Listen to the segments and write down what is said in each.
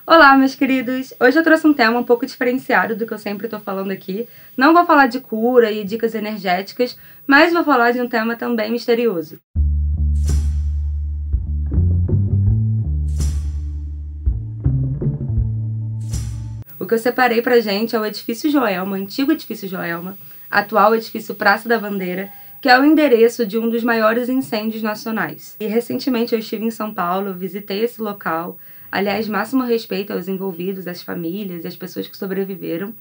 Olá, meus queridos! Hoje eu trouxe um tema um pouco diferenciado do que eu sempre estou falando aqui. Não vou falar de cura e dicas energéticas, mas vou falar de um tema também misterioso. O que eu separei pra gente é o Edifício Joelma, antigo Edifício Joelma, atual Edifício Praça da Bandeira, que é o endereço de um dos maiores incêndios nacionais. E recentemente eu estive em São Paulo, visitei esse local. Aliás, máximo respeito aos envolvidos, às famílias e às pessoas que sobreviveram.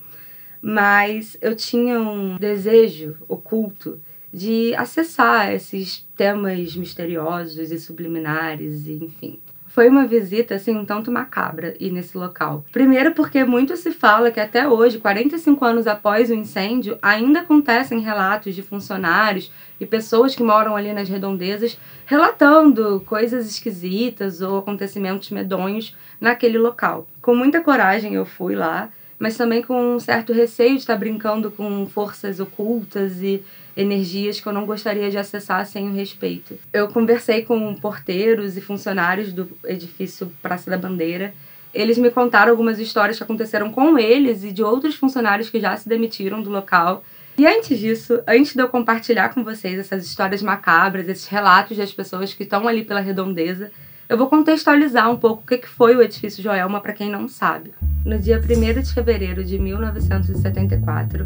Mas eu tinha um desejo oculto de acessar esses temas misteriosos e subliminares, e, enfim. Foi uma visita, assim, um tanto macabra ir nesse local. Primeiro porque muito se fala que até hoje, 45 anos após o incêndio, ainda acontecem relatos de funcionários e pessoas que moram ali nas redondezas relatando coisas esquisitas ou acontecimentos medonhos naquele local. Com muita coragem eu fui lá, mas também com um certo receio de estar brincando com forças ocultas e energias que eu não gostaria de acessar sem o respeito. Eu conversei com porteiros e funcionários do edifício Praça da Bandeira. Eles me contaram algumas histórias que aconteceram com eles e de outros funcionários que já se demitiram do local. E antes disso, antes de eu compartilhar com vocês essas histórias macabras, esses relatos das pessoas que estão ali pela redondeza, eu vou contextualizar um pouco o que foi o Edifício Joelma para quem não sabe. No dia 1º de fevereiro de 1974,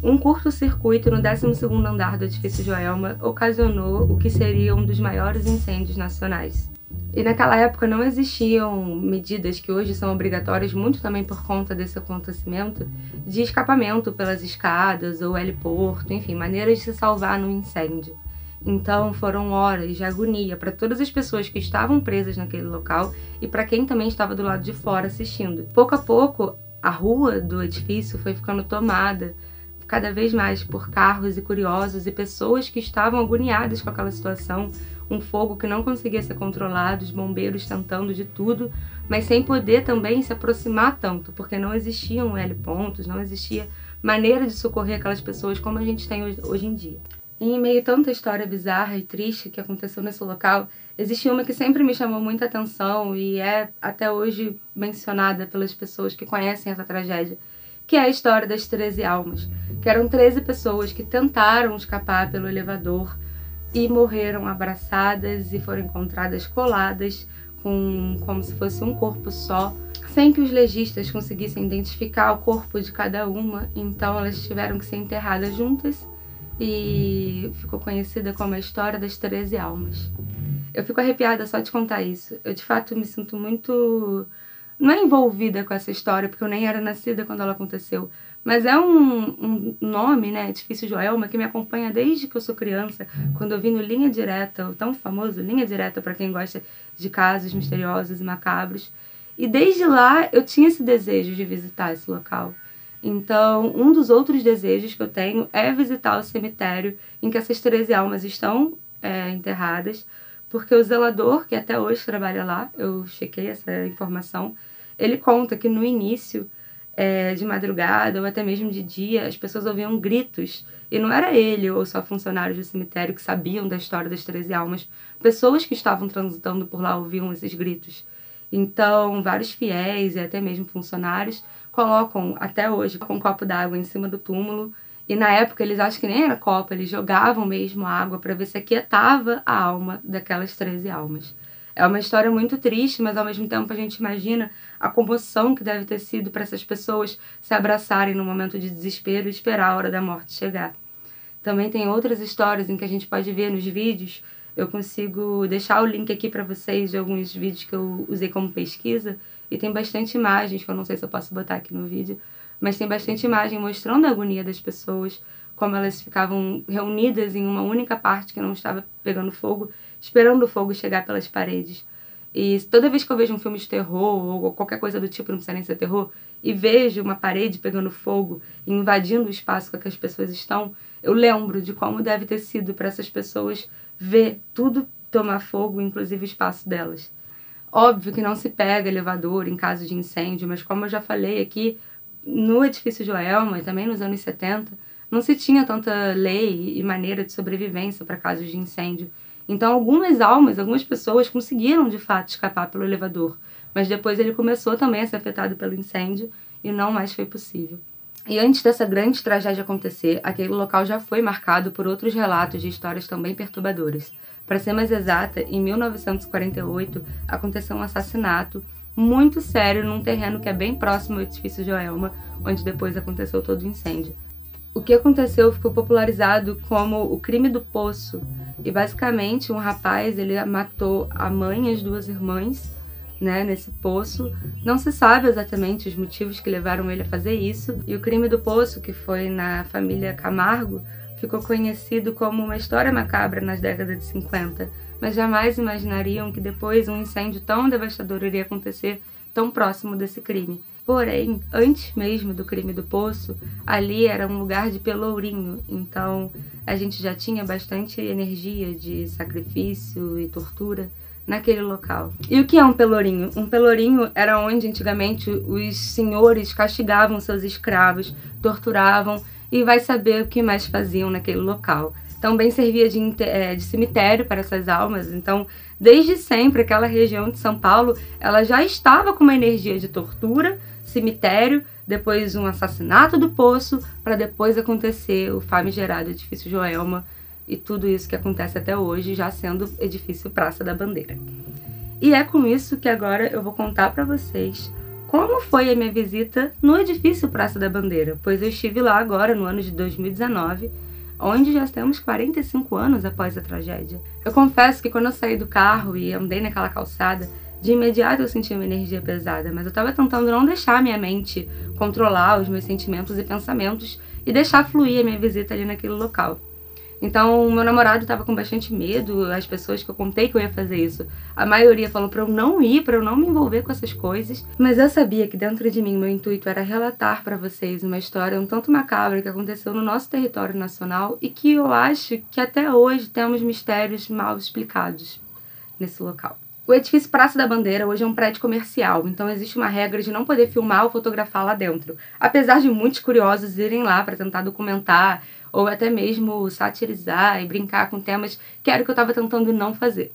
um curto-circuito no 12º andar do Edifício Joelma ocasionou o que seria um dos maiores incêndios nacionais. E naquela época não existiam medidas que hoje são obrigatórias, muito também por conta desse acontecimento, de escapamento pelas escadas ou heliporto, enfim, maneiras de se salvar num incêndio. Então foram horas de agonia para todas as pessoas que estavam presas naquele local e para quem também estava do lado de fora assistindo. Pouco a pouco, a rua do edifício foi ficando tomada cada vez mais por carros e curiosos e pessoas que estavam agoniadas com aquela situação, um fogo que não conseguia ser controlado, os bombeiros tentando de tudo, mas sem poder também se aproximar tanto, porque não existiam helipontos, não existia maneira de socorrer aquelas pessoas como a gente tem hoje em dia. E em meio a tanta história bizarra e triste que aconteceu nesse local, existe uma que sempre me chamou muita atenção e é até hoje mencionada pelas pessoas que conhecem essa tragédia, que é a história das 13 almas, que eram 13 pessoas que tentaram escapar pelo elevador e morreram abraçadas e foram encontradas coladas, como se fosse um corpo só, sem que os legistas conseguissem identificar o corpo de cada uma, então elas tiveram que ser enterradas juntas e ficou conhecida como a história das 13 almas. Eu fico arrepiada só de contar isso. Eu, de fato, me sinto muito... não é envolvida com essa história, porque eu nem era nascida quando ela aconteceu, mas é um nome, né, Edifício Joelma, que me acompanha desde que eu sou criança, quando eu vi no Linha Direta, o tão famoso Linha Direta para quem gosta de casos misteriosos e macabros. E desde lá eu tinha esse desejo de visitar esse local. Então, um dos outros desejos que eu tenho é visitar o cemitério em que essas 13 almas estão enterradas, porque o zelador, que até hoje trabalha lá, eu chequei essa informação, ele conta que no início, de madrugada ou até mesmo de dia, as pessoas ouviam gritos, e não era ele ou só funcionários do cemitério que sabiam da história das 13 almas, pessoas que estavam transitando por lá ouviam esses gritos. Então, vários fiéis e até mesmo funcionários colocam, até hoje, um copo d'água em cima do túmulo. E na época eles acham que nem era copo, eles jogavam mesmo água para ver se aquietava a alma daquelas 13 almas. É uma história muito triste, mas ao mesmo tempo a gente imagina a comoção que deve ter sido para essas pessoas se abraçarem no momento de desespero e esperar a hora da morte chegar. Também tem outras histórias em que a gente pode ver nos vídeos. Eu consigo deixar o link aqui para vocês de alguns vídeos que eu usei como pesquisa, e tem bastante imagens, que eu não sei se eu posso botar aqui no vídeo, mas tem bastante imagem mostrando a agonia das pessoas, como elas ficavam reunidas em uma única parte que não estava pegando fogo, esperando o fogo chegar pelas paredes. E toda vez que eu vejo um filme de terror, ou qualquer coisa do tipo, não precisa nem ser terror, e vejo uma parede pegando fogo, invadindo o espaço que as pessoas estão, eu lembro de como deve ter sido para essas pessoas ver tudo tomar fogo, inclusive o espaço delas. Óbvio que não se pega elevador em caso de incêndio, mas como eu já falei aqui, no Edifício Joelma e também nos anos 70, não se tinha tanta lei e maneira de sobrevivência para casos de incêndio. Então algumas almas, algumas pessoas conseguiram de fato escapar pelo elevador, mas depois ele começou também a ser afetado pelo incêndio e não mais foi possível. E antes dessa grande tragédia acontecer, aquele local já foi marcado por outros relatos de histórias também perturbadoras. Para ser mais exata, em 1948 aconteceu um assassinato muito sério num terreno que é bem próximo ao edifício Joelma, onde depois aconteceu todo o incêndio. O que aconteceu ficou popularizado como o crime do poço. E basicamente um rapaz ele matou a mãe e as duas irmãs, né, nesse poço. Não se sabe exatamente os motivos que levaram ele a fazer isso. E o crime do poço, que foi na família Camargo, ficou conhecido como uma história macabra nas décadas de 50. Mas jamais imaginariam que depois um incêndio tão devastador iria acontecer tão próximo desse crime. Porém, antes mesmo do crime do poço, ali era um lugar de pelourinho, então a gente já tinha bastante energia de sacrifício e tortura naquele local. E o que é um pelourinho? Um pelourinho era onde antigamente os senhores castigavam seus escravos, torturavam e vai saber o que mais faziam naquele local. Também servia de cemitério para essas almas, então desde sempre aquela região de São Paulo ela já estava com uma energia de tortura, cemitério, depois um assassinato do poço, para depois acontecer o famigerado edifício Joelma e tudo isso que acontece até hoje, já sendo edifício Praça da Bandeira. E é com isso que agora eu vou contar para vocês como foi a minha visita no edifício Praça da Bandeira, pois eu estive lá agora no ano de 2019, onde já temos 45 anos após a tragédia. Eu confesso que quando eu saí do carro e andei naquela calçada, de imediato eu senti uma energia pesada, mas eu estava tentando não deixar a minha mente controlar os meus sentimentos e pensamentos e deixar fluir a minha visita ali naquele local. Então, o meu namorado estava com bastante medo, as pessoas que eu contei que eu ia fazer isso, a maioria falou para eu não ir, para eu não me envolver com essas coisas, mas eu sabia que dentro de mim meu intuito era relatar para vocês uma história um tanto macabra que aconteceu no nosso território nacional e que eu acho que até hoje temos mistérios mal explicados nesse local. O edifício Praça da Bandeira hoje é um prédio comercial, então existe uma regra de não poder filmar ou fotografar lá dentro, apesar de muitos curiosos irem lá para tentar documentar ou até mesmo satirizar e brincar com temas que era o que eu estava tentando não fazer.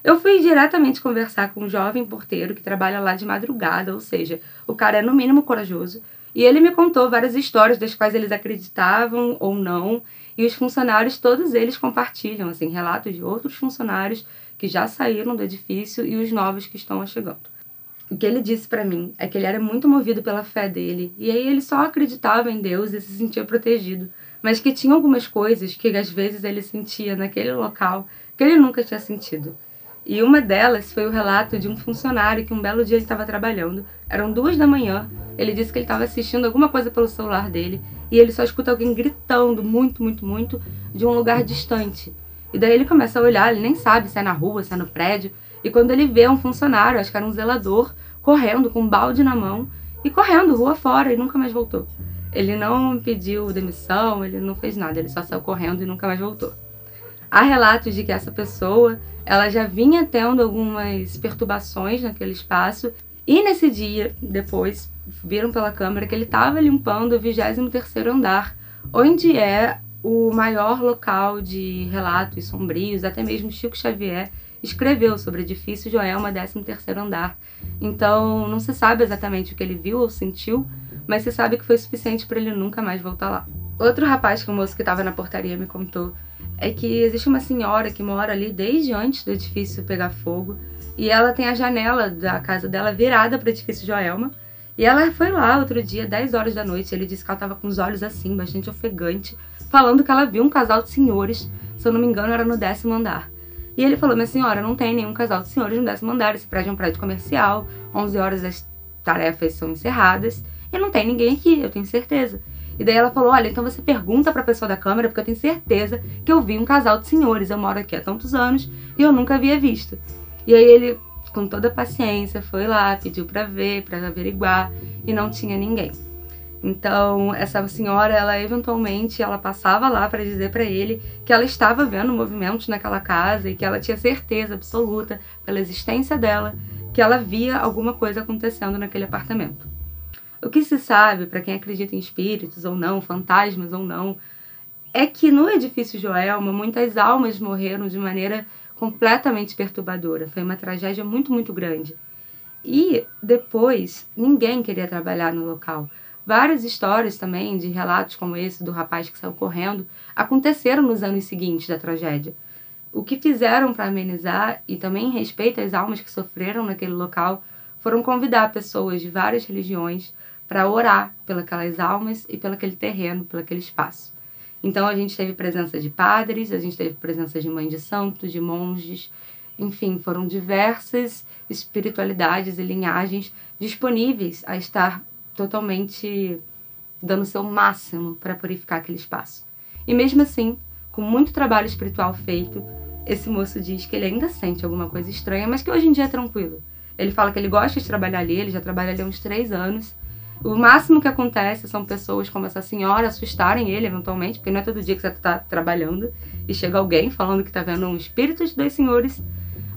Eu fui diretamente conversar com um jovem porteiro que trabalha lá de madrugada, ou seja, o cara é no mínimo corajoso, e ele me contou várias histórias das quais eles acreditavam ou não, e os funcionários, todos eles compartilham, assim, relatos de outros funcionários que já saíram do edifício e os novos que estão chegando. O que ele disse pra mim é que ele era muito movido pela fé dele, e aí ele só acreditava em Deus e se sentia protegido, mas que tinha algumas coisas que às vezes ele sentia naquele local que ele nunca tinha sentido. E uma delas foi o relato de um funcionário que um belo dia ele estava trabalhando, eram 2 da manhã, ele disse que ele estava assistindo alguma coisa pelo celular dele, e ele só escuta alguém gritando muito, muito, muito de um lugar distante. E daí ele começa a olhar, ele nem sabe se é na rua, se é no prédio, e quando ele vê um funcionário, acho que era um zelador, correndo com um balde na mão, e correndo rua fora, e nunca mais voltou. Ele não pediu demissão, ele não fez nada, ele só saiu correndo e nunca mais voltou. Há relatos de que essa pessoa, ela já vinha tendo algumas perturbações naquele espaço, e nesse dia, depois, viram pela câmera que ele estava limpando o 23º andar, onde é o maior local de relatos sombrios, até mesmo Chico Xavier escreveu sobre o edifício Joelma, 13º andar. Então, não se sabe exatamente o que ele viu ou sentiu, mas se sabe que foi suficiente para ele nunca mais voltar lá. Outro rapaz que o moço que estava na portaria me contou é que existe uma senhora que mora ali desde antes do edifício pegar fogo, e ela tem a janela da casa dela virada para o edifício Joelma, e ela foi lá outro dia, 10 horas da noite, ele disse que ela estava com os olhos assim, bastante ofegante, falando que ela viu um casal de senhores, se eu não me engano era no 10º andar. E ele falou, minha senhora, não tem nenhum casal de senhores no 10º andar, esse prédio é um prédio comercial, 11 horas as tarefas são encerradas, e não tem ninguém aqui, eu tenho certeza. E daí ela falou, olha, então você pergunta pra pessoa da câmera, porque eu tenho certeza que eu vi um casal de senhores, eu moro aqui há tantos anos e eu nunca havia visto. E aí ele, com toda a paciência, foi lá, pediu pra ver, pra averiguar, e não tinha ninguém. Então, essa senhora, ela eventualmente, ela passava lá para dizer para ele que ela estava vendo movimentos naquela casa e que ela tinha certeza absoluta, pela existência dela, que ela via alguma coisa acontecendo naquele apartamento. O que se sabe, para quem acredita em espíritos ou não, fantasmas ou não, é que no edifício Joelma, muitas almas morreram de maneira completamente perturbadora. Foi uma tragédia muito, muito grande. E depois, ninguém queria trabalhar no local. Várias histórias também de relatos como esse do rapaz que saiu correndo aconteceram nos anos seguintes da tragédia. O que fizeram para amenizar e também em respeito às almas que sofreram naquele local foram convidar pessoas de várias religiões para orar pelas almas e pelo aquele terreno, pelo aquele espaço. Então a gente teve presença de padres, a gente teve presença de mães de santos, de monges, enfim, foram diversas espiritualidades e linhagens disponíveis a estar totalmente dando o seu máximo para purificar aquele espaço. E mesmo assim, com muito trabalho espiritual feito, esse moço diz que ele ainda sente alguma coisa estranha, mas que hoje em dia é tranquilo. Ele fala que ele gosta de trabalhar ali, ele já trabalha ali há uns 3 anos. O máximo que acontece são pessoas como essa senhora assustarem ele eventualmente, porque não é todo dia que você está trabalhando e chega alguém falando que está vendo um espírito de 2 senhores,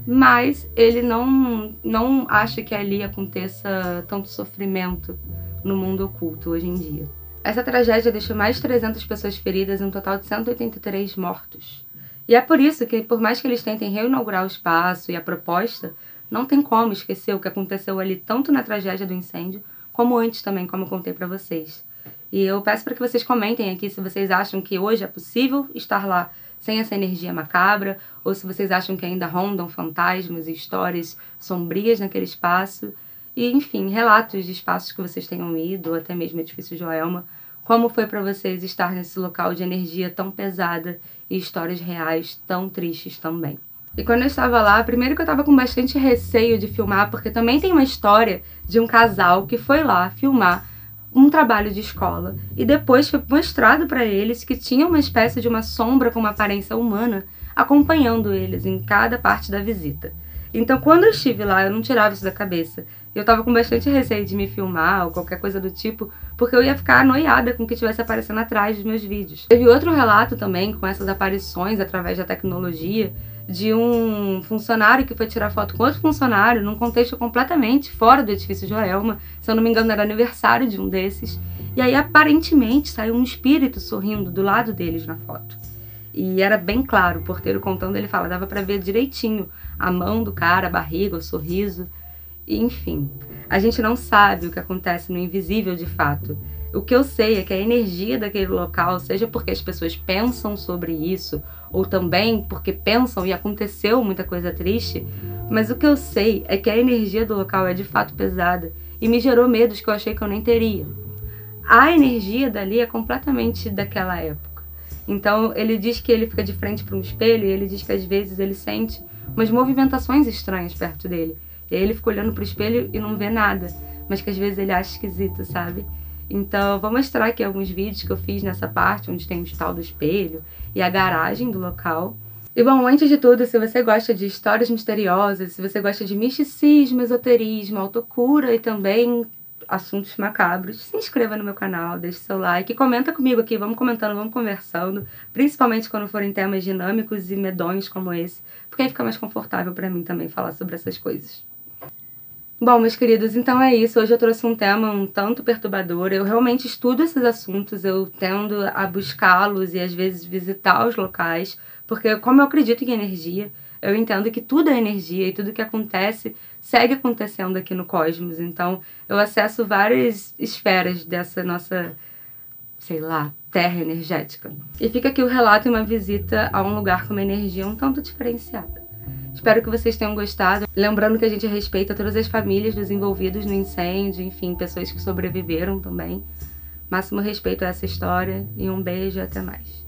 mas ele não acha que ali aconteça tanto sofrimento no mundo oculto hoje em dia. Essa tragédia deixou mais de 300 pessoas feridas e um total de 183 mortos. E é por isso que, por mais que eles tentem reinaugurar o espaço e a proposta, não tem como esquecer o que aconteceu ali, tanto na tragédia do incêndio, como antes também, como eu contei para vocês. E eu peço para que vocês comentem aqui se vocês acham que hoje é possível estar lá sem essa energia macabra, ou se vocês acham que ainda rondam fantasmas e histórias sombrias naquele espaço. E, enfim, relatos de espaços que vocês tenham ido, ou até mesmo o Edifício Joelma. Como foi para vocês estar nesse local de energia tão pesada e histórias reais tão tristes também. E quando eu estava lá, primeiro que eu estava com bastante receio de filmar, porque também tem uma história de um casal que foi lá filmar um trabalho de escola e depois foi mostrado para eles que tinha uma espécie de uma sombra com uma aparência humana acompanhando eles em cada parte da visita. Então, quando eu estive lá, eu não tirava isso da cabeça. Eu tava com bastante receio de me filmar ou qualquer coisa do tipo, porque eu ia ficar anoiada com o que estivesse aparecendo atrás dos meus vídeos. Teve outro relato também, com essas aparições através da tecnologia, de um funcionário que foi tirar foto com outro funcionário num contexto completamente fora do Edifício Joelma. Se eu não me engano, era aniversário de um desses. E aí, aparentemente, saiu um espírito sorrindo do lado deles na foto. E era bem claro, o porteiro contando, ele fala, dava pra ver direitinho a mão do cara, a barriga, o sorriso. E, enfim, a gente não sabe o que acontece no invisível de fato. O que eu sei é que a energia daquele local, seja porque as pessoas pensam sobre isso, ou também porque pensam e aconteceu muita coisa triste, mas o que eu sei é que a energia do local é de fato pesada e me gerou medos que eu achei que eu nem teria. A energia dali é completamente daquela época. Então ele diz que ele fica de frente para um espelho e ele diz que às vezes ele sente umas movimentações estranhas perto dele. E aí ele fica olhando pro espelho e não vê nada, mas que às vezes ele acha esquisito, sabe? Então eu vou mostrar aqui alguns vídeos que eu fiz nessa parte, onde tem o tal do espelho e a garagem do local. E bom, antes de tudo, se você gosta de histórias misteriosas, se você gosta de misticismo, esoterismo, autocura e também assuntos macabros, se inscreva no meu canal, deixe seu like e comenta comigo aqui, vamos comentando, vamos conversando, principalmente quando forem temas dinâmicos e medonhos como esse, porque aí fica mais confortável pra mim também falar sobre essas coisas. Bom, meus queridos, então é isso. Hoje eu trouxe um tema um tanto perturbador. Eu realmente estudo esses assuntos, eu tendo a buscá-los e às vezes visitar os locais, porque como eu acredito em energia, eu entendo que tudo é energia e tudo que acontece segue acontecendo aqui no cosmos. Então eu acesso várias esferas dessa nossa, sei lá, terra energética. E fica aqui o relato e uma visita a um lugar com uma energia um tanto diferenciada. Espero que vocês tenham gostado. Lembrando que a gente respeita todas as famílias dos envolvidos no incêndio, enfim, pessoas que sobreviveram também. Máximo respeito a essa história e um beijo e até mais.